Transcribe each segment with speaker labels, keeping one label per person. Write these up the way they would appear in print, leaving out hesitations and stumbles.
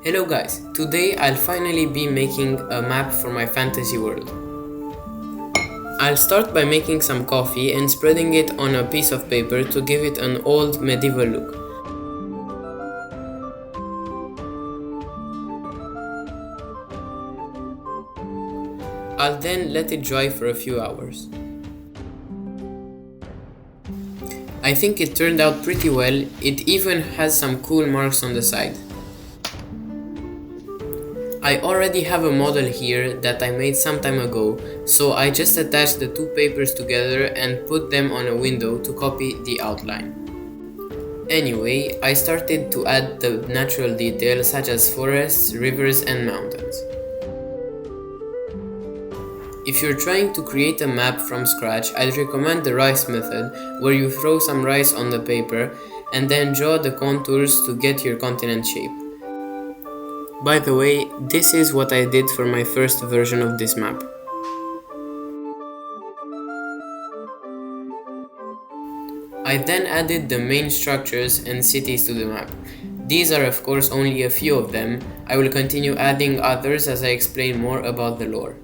Speaker 1: Hello guys, today I'll finally be making a map for my fantasy world. I'll start by making some coffee and spreading it on a piece of paper to give it an old medieval look. I'll then let it dry for a few hours. I think it turned out pretty well, it even has some cool marks on the side. I already have a model here that I made some time ago, so I just attached the two papers together and put them on a window to copy the outline. Anyway, I started to add the natural details such as forests, rivers and mountains. If you're trying to create a map from scratch, I'd recommend the rice method, where you throw some rice on the paper and then draw the contours to get your continent shape. By the way, this is what I did for my first version of this map. I then added the main structures and cities to the map. These are of course only a few of them. I will continue adding others as I explain more about the lore.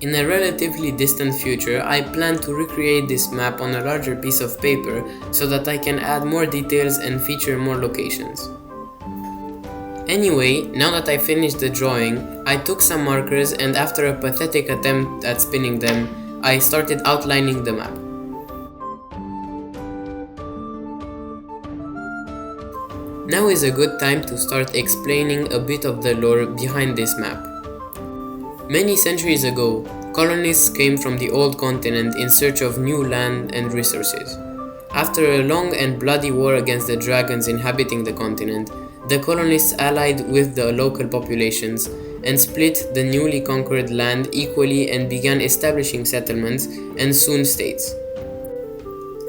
Speaker 1: In a relatively distant future, I plan to recreate this map on a larger piece of paper so that I can add more details and feature more locations. Anyway, now that I finished the drawing, I took some markers and after a pathetic attempt at spinning them, I started outlining the map. Now is a good time to start explaining a bit of the lore behind this map. Many centuries ago, colonists came from the old continent in search of new land and resources. After a long and bloody war against the dragons inhabiting the continent, the colonists allied with the local populations and split the newly conquered land equally and began establishing settlements and soon states.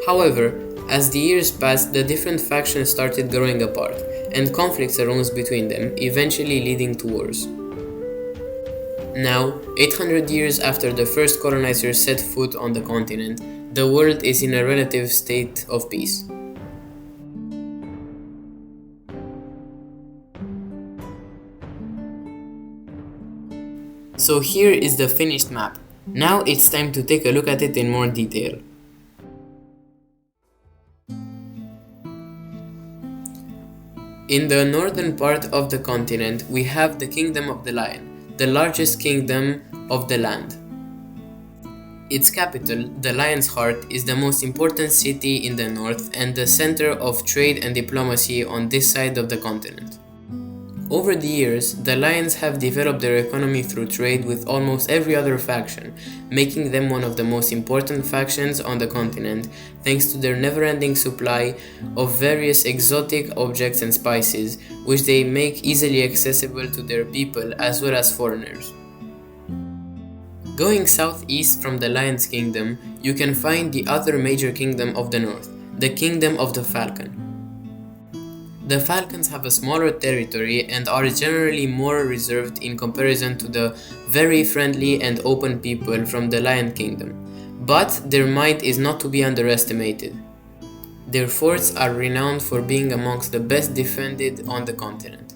Speaker 1: However, as the years passed, the different factions started growing apart, and conflicts arose between them, eventually leading to wars. Now, 800 years after the first colonizers set foot on the continent, the world is in a relative state of peace. So here is the finished map. Now it's time to take a look at it in more detail. In the northern part of the continent, we have the Kingdom of the Lion, the largest kingdom of the land. Its capital, the Lion's Heart, is the most important city in the north and the center of trade and diplomacy on this side of the continent. Over the years, the Lions have developed their economy through trade with almost every other faction, making them one of the most important factions on the continent thanks to their never-ending supply of various exotic objects and spices, which they make easily accessible to their people as well as foreigners. Going southeast from the Lion's Kingdom, you can find the other major kingdom of the north, the Kingdom of the Falcon. The Falcons have a smaller territory and are generally more reserved in comparison to the very friendly and open people from the Lion Kingdom, but their might is not to be underestimated. Their forts are renowned for being amongst the best defended on the continent.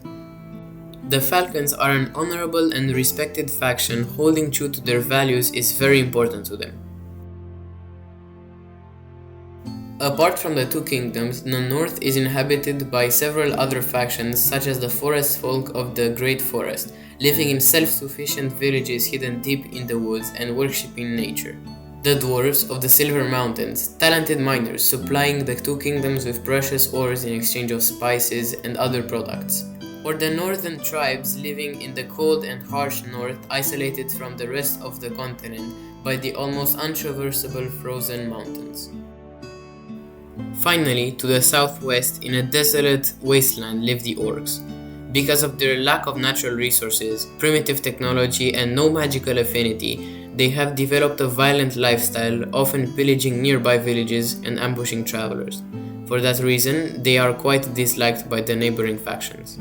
Speaker 1: The Falcons are an honorable and respected faction. Holding true to their values is very important to them. Apart from the two kingdoms, the north is inhabited by several other factions such as the forest folk of the Great Forest, living in self-sufficient villages hidden deep in the woods and worshipping nature. The dwarves of the Silver Mountains, talented miners supplying the two kingdoms with precious ores in exchange of spices and other products. Or the northern tribes living in the cold and harsh north, isolated from the rest of the continent by the almost untraversable frozen mountains. Finally, to the southwest, in a desolate wasteland, live the orcs. Because of their lack of natural resources, primitive technology, and no magical affinity, they have developed a violent lifestyle, often pillaging nearby villages and ambushing travelers. For that reason, they are quite disliked by the neighboring factions.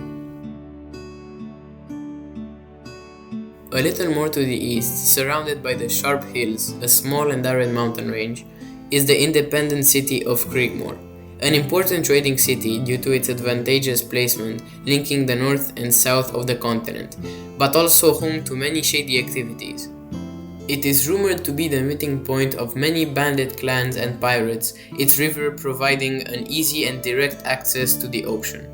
Speaker 1: A little more to the east, surrounded by the Sharp Hills, a small and arid mountain range, is the independent city of Creekmore, an important trading city due to its advantageous placement linking the north and south of the continent, but also home to many shady activities. It is rumored to be the meeting point of many bandit clans and pirates, its river providing an easy and direct access to the ocean.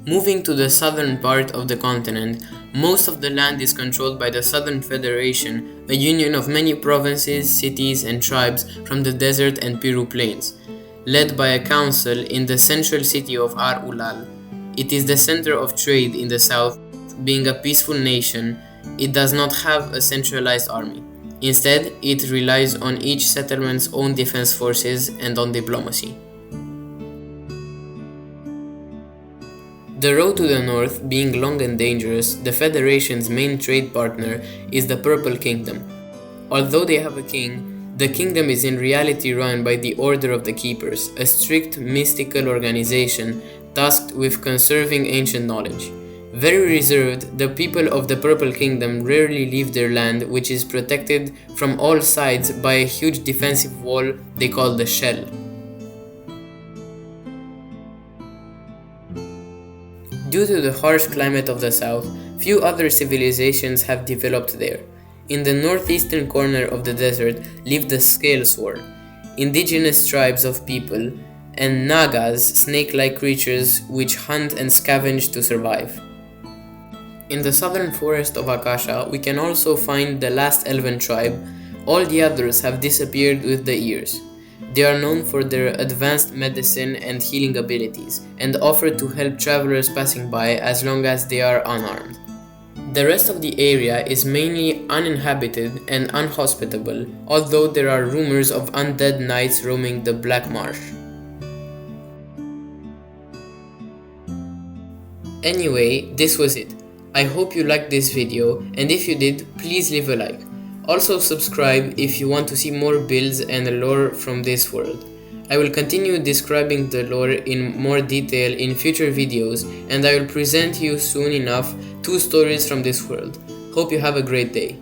Speaker 1: Moving to the southern part of the continent, most of the land is controlled by the Southern Federation, a union of many provinces, cities, and tribes from the desert and Piru plains, led by a council in the central city of Ar Ulal. It is the center of trade in the south. Being a peaceful nation, it does not have a centralized army. Instead, it relies on each settlement's own defense forces and on diplomacy. The road to the north, being long and dangerous, the Federation's main trade partner is the Purple Kingdom. Although they have a king, the kingdom is in reality run by the Order of the Keepers, a strict mystical organization tasked with conserving ancient knowledge. Very reserved, the people of the Purple Kingdom rarely leave their land, which is protected from all sides by a huge defensive wall they call the Shell. Due to the harsh climate of the south, few other civilizations have developed there. In the northeastern corner of the desert live the Scale Sword, indigenous tribes of people, and Nagas, snake-like creatures which hunt and scavenge to survive. In the southern forest of Akasha, we can also find the last elven tribe. All the others have disappeared with the years. They are known for their advanced medicine and healing abilities, and offer to help travelers passing by as long as they are unarmed. The rest of the area is mainly uninhabited and unhospitable, although there are rumors of undead knights roaming the Black Marsh. Anyway, this was it. I hope you liked this video, and if you did, please leave a like. Also subscribe if you want to see more builds and lore from this world. I will continue describing the lore in more detail in future videos, and I will present you soon enough 2 stories from this world. Hope you have a great day.